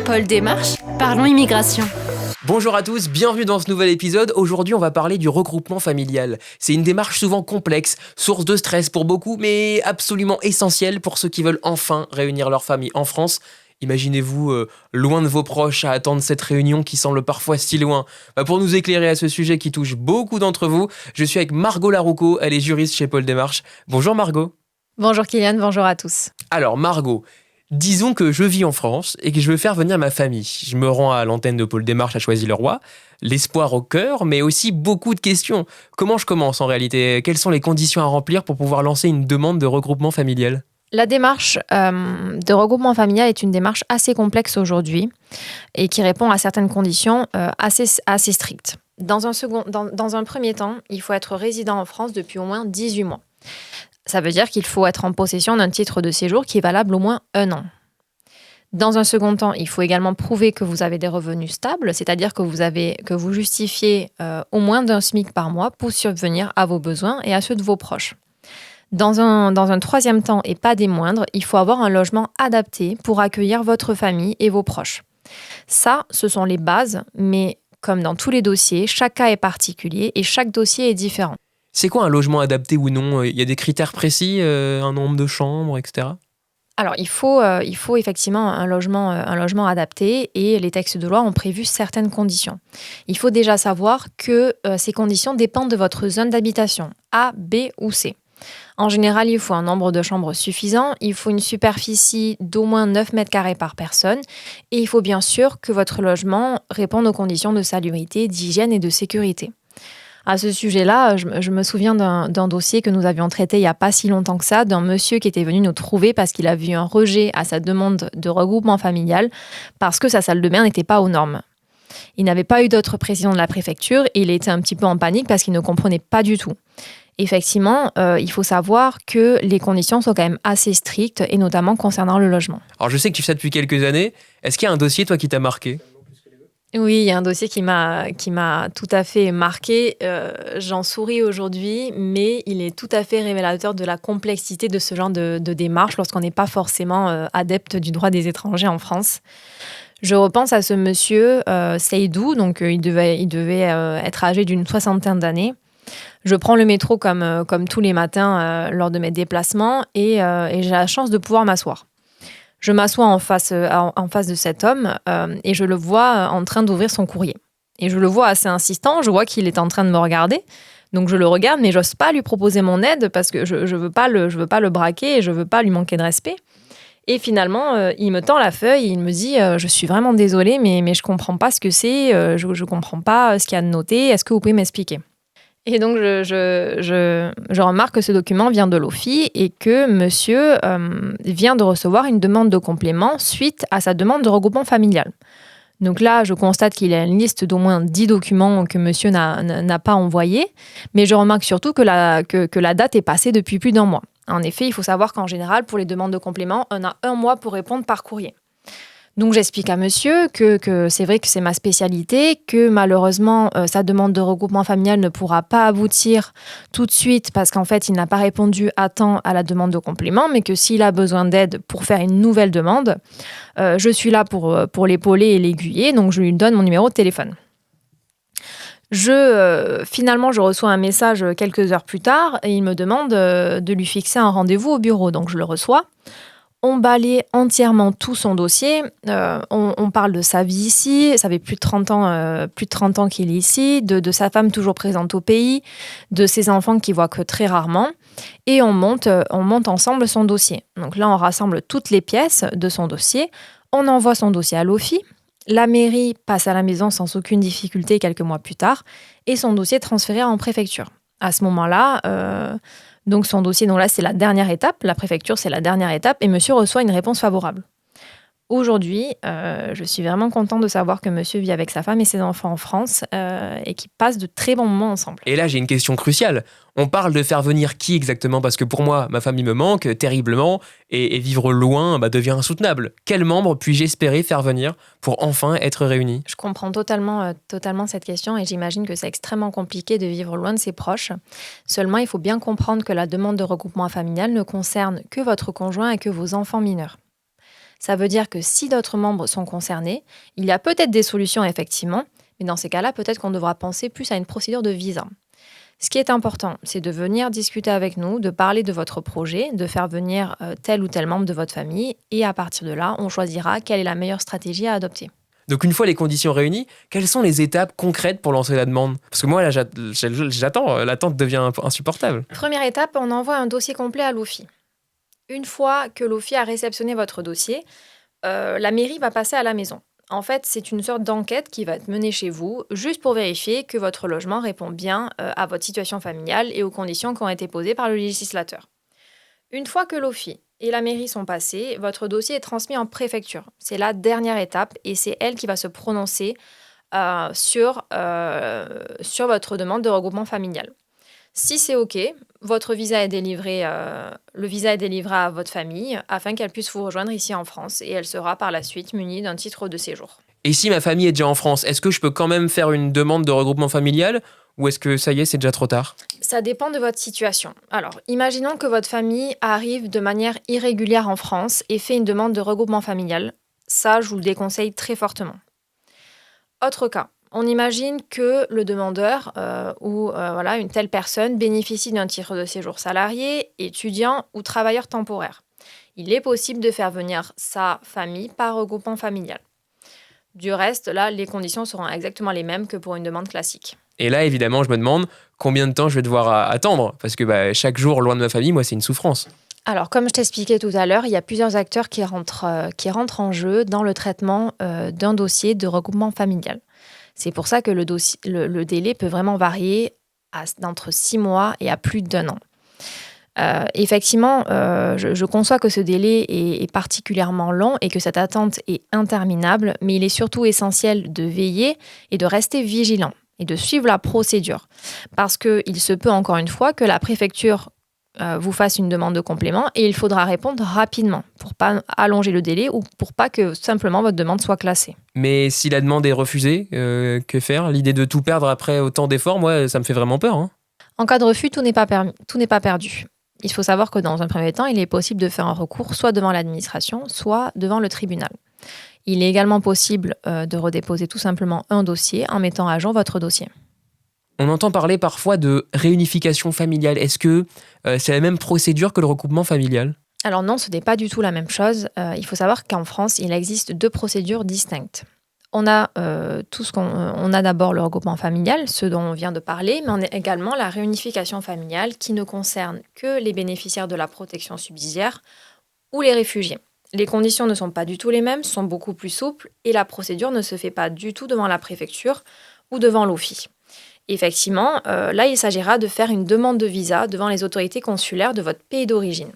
Paul Démarche, parlons immigration. Bonjour à tous, bienvenue dans ce nouvel épisode. Aujourd'hui, on va parler du regroupement familial. C'est une démarche souvent complexe, source de stress pour beaucoup, mais absolument essentielle pour ceux qui veulent enfin réunir leur famille en France. Imaginez-vous loin de vos proches à attendre cette réunion qui semble parfois si loin. Pour nous éclairer à ce sujet qui touche beaucoup d'entre vous, je suis avec Margot Laroucault, elle est juriste chez Paul Démarche. Bonjour Margot. Bonjour Kylian, bonjour à tous. Alors Margot, disons que je vis en France et que je veux faire venir ma famille. Je me rends à l'antenne de Paul Démarche à Choisy-le-Roi, l'espoir au cœur, mais aussi beaucoup de questions. Comment je commence en réalité ? Quelles sont les conditions à remplir pour pouvoir lancer une demande de regroupement familial ? La démarche de regroupement familial est une démarche assez complexe aujourd'hui et qui répond à certaines conditions assez strictes. Dans un premier temps, il faut être résident en France depuis au moins 18 mois. Ça veut dire qu'il faut être en possession d'un titre de séjour qui est valable au moins 1 an. Dans un second temps, il faut également prouver que vous avez des revenus stables, c'est-à-dire que vous justifiez au moins d'un SMIC par mois pour subvenir à vos besoins et à ceux de vos proches. Dans un troisième temps, et pas des moindres, il faut avoir un logement adapté pour accueillir votre famille et vos proches. Ça, ce sont les bases, mais comme dans tous les dossiers, chaque cas est particulier et chaque dossier est différent. C'est quoi un logement adapté ou non ? Il y a des critères précis, un nombre de chambres, etc. Alors, il faut effectivement un logement adapté et les textes de loi ont prévu certaines conditions. Il faut déjà savoir que ces conditions dépendent de votre zone d'habitation, A, B ou C. En général, il faut un nombre de chambres suffisant, il faut une superficie d'au moins 9 mètres carrés par personne et il faut bien sûr que votre logement réponde aux conditions de salubrité, d'hygiène et de sécurité. À ce sujet-là, je me souviens d'un dossier que nous avions traité il n'y a pas si longtemps que ça, d'un monsieur qui était venu nous trouver parce qu'il a vu un rejet à sa demande de regroupement familial parce que sa salle de bain n'était pas aux normes. Il n'avait pas eu d'autre précision de la préfecture et il était un petit peu en panique parce qu'il ne comprenait pas du tout. Effectivement, il faut savoir que les conditions sont quand même assez strictes et notamment concernant le logement. Alors je sais que tu fais ça depuis quelques années. Est-ce qu'il y a un dossier, toi, qui t'a marqué ? Oui, il y a un dossier qui m'a tout à fait marqué. J'en souris aujourd'hui, mais il est tout à fait révélateur de la complexité de ce genre de démarche lorsqu'on n'est pas forcément adepte du droit des étrangers en France. Je repense à ce monsieur, Seydou, donc il devait être âgé d'une 60aine d'années. Je prends le métro comme tous les matins lors de mes déplacements et j'ai la chance de pouvoir m'asseoir. Je m'assois en face de cet homme et je le vois en train d'ouvrir son courrier. Et je le vois assez insistant, je vois qu'il est en train de me regarder. Donc je le regarde, mais j'ose pas lui proposer mon aide parce que je veux pas le braquer et je veux pas lui manquer de respect. Et finalement, il me tend la feuille et il me dit « Je suis vraiment désolée, mais je comprends pas ce que c'est, je comprends pas ce qu'il y a de noté, est-ce que vous pouvez m'expliquer ?» Et donc, je remarque que ce document vient de l'OFII et que monsieur vient de recevoir une demande de complément suite à sa demande de regroupement familial. Donc là, je constate qu'il y a une liste d'au moins 10 documents que monsieur n'a pas envoyés, mais je remarque surtout que la date est passée depuis plus d'1 mois. En effet, il faut savoir qu'en général, pour les demandes de complément, on a 1 mois pour répondre par courrier. Donc j'explique à monsieur que c'est vrai que c'est ma spécialité, que malheureusement sa demande de regroupement familial ne pourra pas aboutir tout de suite parce qu'en fait il n'a pas répondu à temps à la demande de complément, mais que s'il a besoin d'aide pour faire une nouvelle demande, je suis là pour l'épauler et l'aiguiller, donc je lui donne mon numéro de téléphone. Finalement, je reçois un message quelques heures plus tard et il me demande de lui fixer un rendez-vous au bureau, donc je le reçois. On balaye entièrement tout son dossier. On parle de sa vie ici. Ça fait plus de 30 ans qu'il est ici, de sa femme toujours présente au pays, de ses enfants qu'il voit que très rarement. Et on monte ensemble son dossier. Donc là, on rassemble toutes les pièces de son dossier. On envoie son dossier à l'OFII. La mairie passe à la maison sans aucune difficulté quelques mois plus tard. Et son dossier est transféré en préfecture. À ce moment-là... Donc son dossier, donc là c'est la dernière étape, la préfecture c'est la dernière étape et monsieur reçoit une réponse favorable. Aujourd'hui, je suis vraiment contente de savoir que monsieur vit avec sa femme et ses enfants en France et qu'ils passent de très bons moments ensemble. Et là, j'ai une question cruciale. On parle de faire venir qui exactement ? Parce que pour moi, ma famille me manque terriblement et vivre loin devient insoutenable. Quel membre puis-je espérer faire venir pour enfin être réunis ? Je comprends totalement cette question et j'imagine que c'est extrêmement compliqué de vivre loin de ses proches. Seulement, il faut bien comprendre que la demande de regroupement familial ne concerne que votre conjoint et que vos enfants mineurs. Ça veut dire que si d'autres membres sont concernés, il y a peut-être des solutions effectivement, mais dans ces cas-là, peut-être qu'on devra penser plus à une procédure de visa. Ce qui est important, c'est de venir discuter avec nous, de parler de votre projet, de faire venir tel ou tel membre de votre famille, et à partir de là, on choisira quelle est la meilleure stratégie à adopter. Donc une fois les conditions réunies, quelles sont les étapes concrètes pour lancer la demande? Parce que moi là j'attends, l'attente devient insupportable. Première étape, on envoie un dossier complet à l'OFII. Une fois que l'OFII a réceptionné votre dossier, la mairie va passer à la maison. En fait, c'est une sorte d'enquête qui va être menée chez vous, juste pour vérifier que votre logement répond bien à votre situation familiale et aux conditions qui ont été posées par le législateur. Une fois que l'OFII et la mairie sont passés, votre dossier est transmis en préfecture. C'est la dernière étape et c'est elle qui va se prononcer sur votre demande de regroupement familial. Si c'est OK, votre visa est délivré, le visa est délivré à votre famille afin qu'elle puisse vous rejoindre ici en France et elle sera par la suite munie d'un titre de séjour. Et si ma famille est déjà en France, est-ce que je peux quand même faire une demande de regroupement familial ou est-ce que ça y est, c'est déjà trop tard? Ça dépend de votre situation. Alors, imaginons que votre famille arrive de manière irrégulière en France et fait une demande de regroupement familial. Ça, je vous le déconseille très fortement. Autre cas. On imagine que le demandeur une telle personne bénéficie d'un titre de séjour salarié, étudiant ou travailleur temporaire. Il est possible de faire venir sa famille par regroupement familial. Du reste, là, les conditions seront exactement les mêmes que pour une demande classique. Et là, évidemment, je me demande combien de temps je vais devoir attendre parce que chaque jour loin de ma famille, moi, c'est une souffrance. Alors, comme je t'expliquais tout à l'heure, il y a plusieurs acteurs qui rentrent en jeu dans le traitement d'un dossier de regroupement familial. C'est pour ça que le délai peut vraiment varier d'entre 6 mois et à plus d'1 an. Effectivement, je conçois que ce délai est particulièrement long et que cette attente est interminable, mais il est surtout essentiel de veiller et de rester vigilant et de suivre la procédure. Parce qu'il se peut encore une fois que la préfecture vous fasse une demande de complément et il faudra répondre rapidement pour pas allonger le délai ou pour pas que simplement votre demande soit classée. Mais si la demande est refusée, que faire? L'idée de tout perdre après autant d'efforts, moi, ça me fait vraiment peur. Hein. En cas de refus, tout n'est pas perdu. Il faut savoir que dans un premier temps, il est possible de faire un recours soit devant l'administration, soit devant le tribunal. Il est également possible de redéposer tout simplement un dossier en mettant à jour votre dossier. On entend parler parfois de réunification familiale. Est-ce que c'est la même procédure que le recoupement familial? Alors non, ce n'est pas du tout la même chose. Il faut savoir qu'en France, il existe 2 procédures distinctes. On a d'abord le regroupement familial, ce dont on vient de parler, mais on a également la réunification familiale qui ne concerne que les bénéficiaires de la protection subsidiaire ou les réfugiés. Les conditions ne sont pas du tout les mêmes, sont beaucoup plus souples et la procédure ne se fait pas du tout devant la préfecture ou devant l'OFII. Effectivement, là, il s'agira de faire une demande de visa devant les autorités consulaires de votre pays d'origine.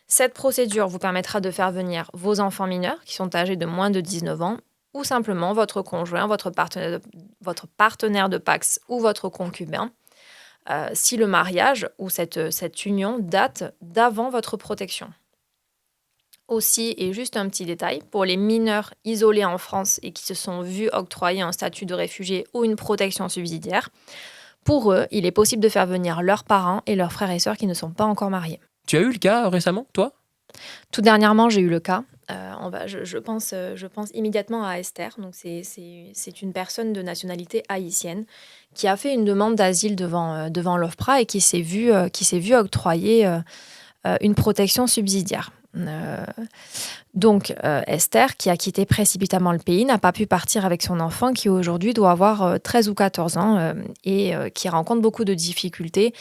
Cette procédure vous permettra de faire venir vos enfants mineurs qui sont âgés de moins de 19 ans ou simplement votre conjoint, votre partenaire de PACS ou votre concubin, si le mariage ou cette union date d'avant votre protection. Aussi, et juste un petit détail, pour les mineurs isolés en France et qui se sont vus octroyer un statut de réfugié ou une protection subsidiaire, pour eux, il est possible de faire venir leurs parents et leurs frères et sœurs qui ne sont pas encore mariés. Tu as eu le cas récemment, toi? Tout dernièrement, j'ai eu le cas. Je pense immédiatement à Esther. Donc c'est une personne de nationalité haïtienne qui a fait une demande d'asile devant l'OFPRA et qui s'est vue octroyer une protection subsidiaire. Donc Esther, qui a quitté précipitamment le pays, n'a pas pu partir avec son enfant qui aujourd'hui doit avoir 13 ou 14 ans et qui rencontre beaucoup de difficultés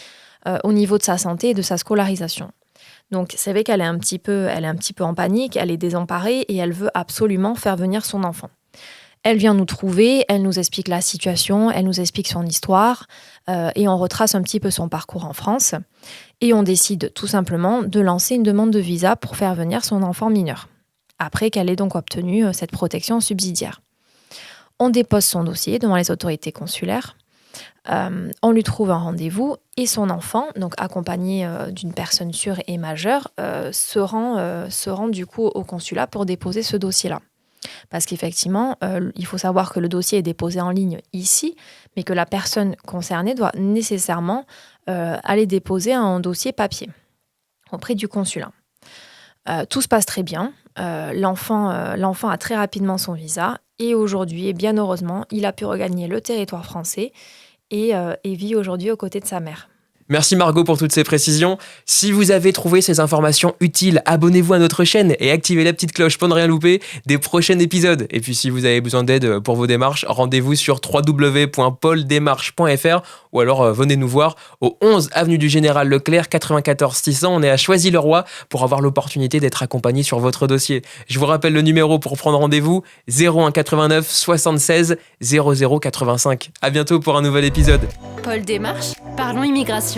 au niveau de sa santé et de sa scolarisation. Donc c'est vrai qu'elle est un petit peu en panique, elle est désemparée et elle veut absolument faire venir son enfant. Elle vient nous trouver, elle nous explique la situation, elle nous explique son histoire et on retrace un petit peu son parcours en France. Et on décide tout simplement de lancer une demande de visa pour faire venir son enfant mineur, après qu'elle ait donc obtenu cette protection subsidiaire. On dépose son dossier devant les autorités consulaires, on lui trouve un rendez-vous et son enfant, donc accompagné d'une personne sûre et majeure, se rend du coup au consulat pour déposer ce dossier-là. Parce qu'effectivement, il faut savoir que le dossier est déposé en ligne ici, mais que la personne concernée doit nécessairement aller déposer un dossier papier auprès du consulat. Tout se passe très bien. L'enfant a très rapidement son visa et aujourd'hui, et bien heureusement, il a pu regagner le territoire français et vit aujourd'hui aux côtés de sa mère. Merci Margot pour toutes ces précisions. Si vous avez trouvé ces informations utiles, abonnez-vous à notre chaîne et activez la petite cloche pour ne rien louper des prochains épisodes. Et puis si vous avez besoin d'aide pour vos démarches, rendez-vous sur www.poldémarche.fr ou alors venez nous voir au 11 avenue du Général Leclerc 94 600. On est à Choisy-le-Roi pour avoir l'opportunité d'être accompagné sur votre dossier. Je vous rappelle le numéro pour prendre rendez-vous 01 89 76 00 85. À bientôt pour un nouvel épisode. Paul Démarche, parlons immigration.